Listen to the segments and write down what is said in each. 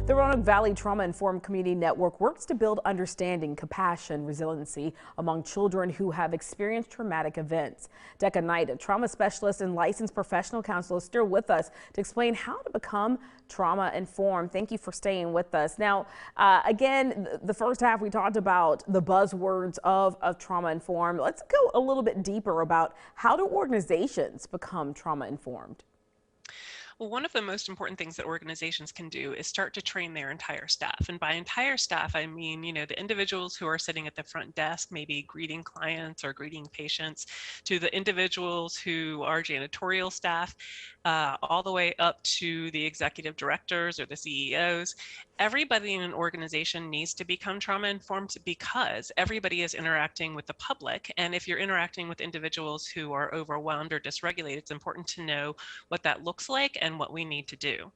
The Roanoke Valley Trauma Informed Community Network works to build understanding, compassion, resiliency among children who have experienced traumatic events. Decca Knight, a trauma specialist and licensed professional counselor, is still with us to explain how to become trauma informed. Thank you for staying with us. Now, again, the first half we talked about the buzzwords of trauma informed. Let's go a little bit deeper about how do organizations become trauma informed? Well, one of the most important things that organizations can do is start to train their entire staff. And by entire staff, I mean, the individuals who are sitting at the front desk, maybe greeting clients or greeting patients, to the individuals who are janitorial staff, all the way up to the executive directors or the CEOs. Everybody in an organization needs to become trauma informed because everybody is interacting with the public. And if you're interacting with individuals who are overwhelmed or dysregulated, it's important to know what that looks like and what we need to do.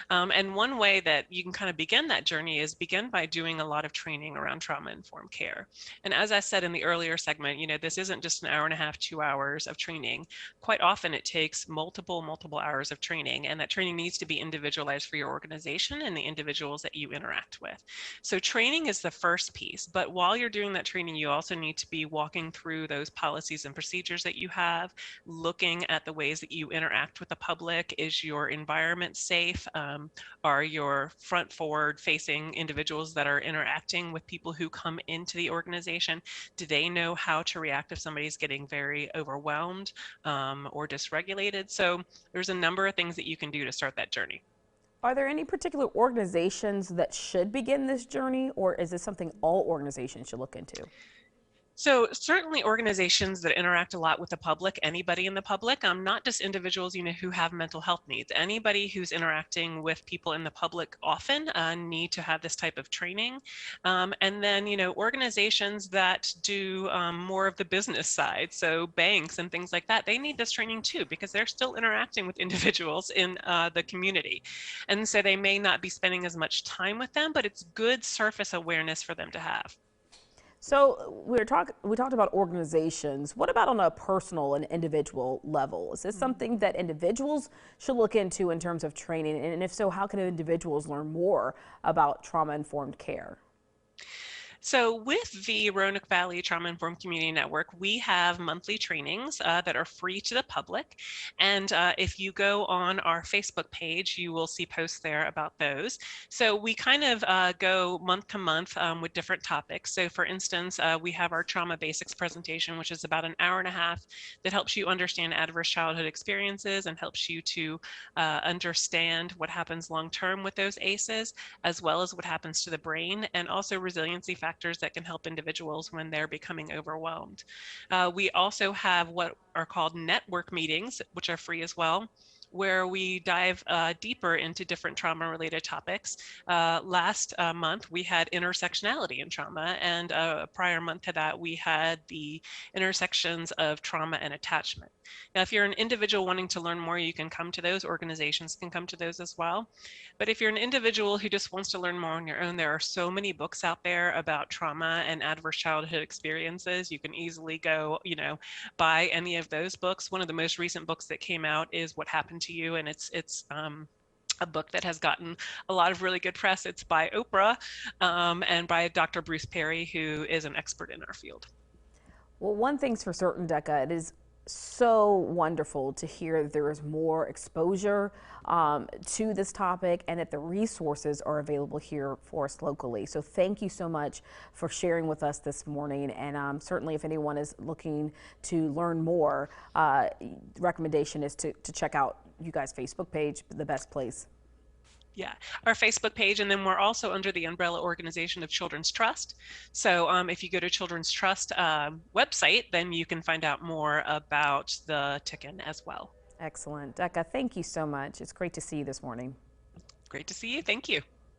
And one way that you can kind of begin that journey is begin by doing a lot of training around trauma-informed care. And as I said in the earlier segment, this isn't just an hour and a half, 2 hours of training. Quite often it takes multiple hours of training, and that training needs to be individualized for your organization and the individuals that you interact with. So training is the first piece, but while you're doing that training, you also need to be walking through those policies and procedures that you have, looking at the ways that you interact with the public. Is your environment safe? Are your front forward facing individuals that are interacting with people who come into the organization, do they know how to react if somebody's getting very overwhelmed or dysregulated? So there's a number of things that you can do to start that journey. Are there any particular organizations that should begin this journey, or is this something all organizations should look into? So certainly organizations that interact a lot with the public, anybody in the public, not just individuals, who have mental health needs. Anybody who's interacting with people in the public often need to have this type of training. And then, organizations that do more of the business side, so banks and things like that, they need this training too, because they're still interacting with individuals in the community. And so they may not be spending as much time with them, but it's good surface awareness for them to have. So we talked about organizations. What about on a personal and individual level? Is this something that individuals should look into in terms of training? And if so, how can individuals learn more about trauma-informed care? So with the Roanoke Valley Trauma Informed Community Network, we have monthly trainings that are free to the public. And if you go on our Facebook page, you will see posts there about those. So we kind of go month to month with different topics. So for instance, we have our trauma basics presentation, which is about an hour and a half that helps you understand adverse childhood experiences and helps you to understand what happens long term with those ACEs, as well as what happens to the brain, and also resiliency factors that can help individuals when they're becoming overwhelmed. We also have what are called network meetings, which are free as well, where we dive deeper into different trauma-related topics. Last month, we had intersectionality in trauma, and a prior month to that, we had the intersections of trauma and attachment. Now, if you're an individual wanting to learn more, you can come to those. Organizations can come to those as well. But if you're an individual who just wants to learn more on your own, there are so many books out there about trauma and adverse childhood experiences. You can easily go, buy any of those books. One of the most recent books that came out is What Happened to You, and it's a book that has gotten a lot of really good press. It's by Oprah and by Dr. Bruce Perry, who is an expert in our field. Well, one thing's for certain, Decca, it is so wonderful to hear that there is more exposure to this topic and that the resources are available here for us locally. So thank you so much for sharing with us this morning. And certainly if anyone is looking to learn more, recommendation is to check out you guys' Facebook page, the best place. Yeah, our Facebook page, and then we're also under the umbrella organization of Children's Trust. So if you go to Children's Trust website, then you can find out more about the TICN as well. Excellent. Decca, thank you so much. It's great to see you this morning. Great to see you. Thank you.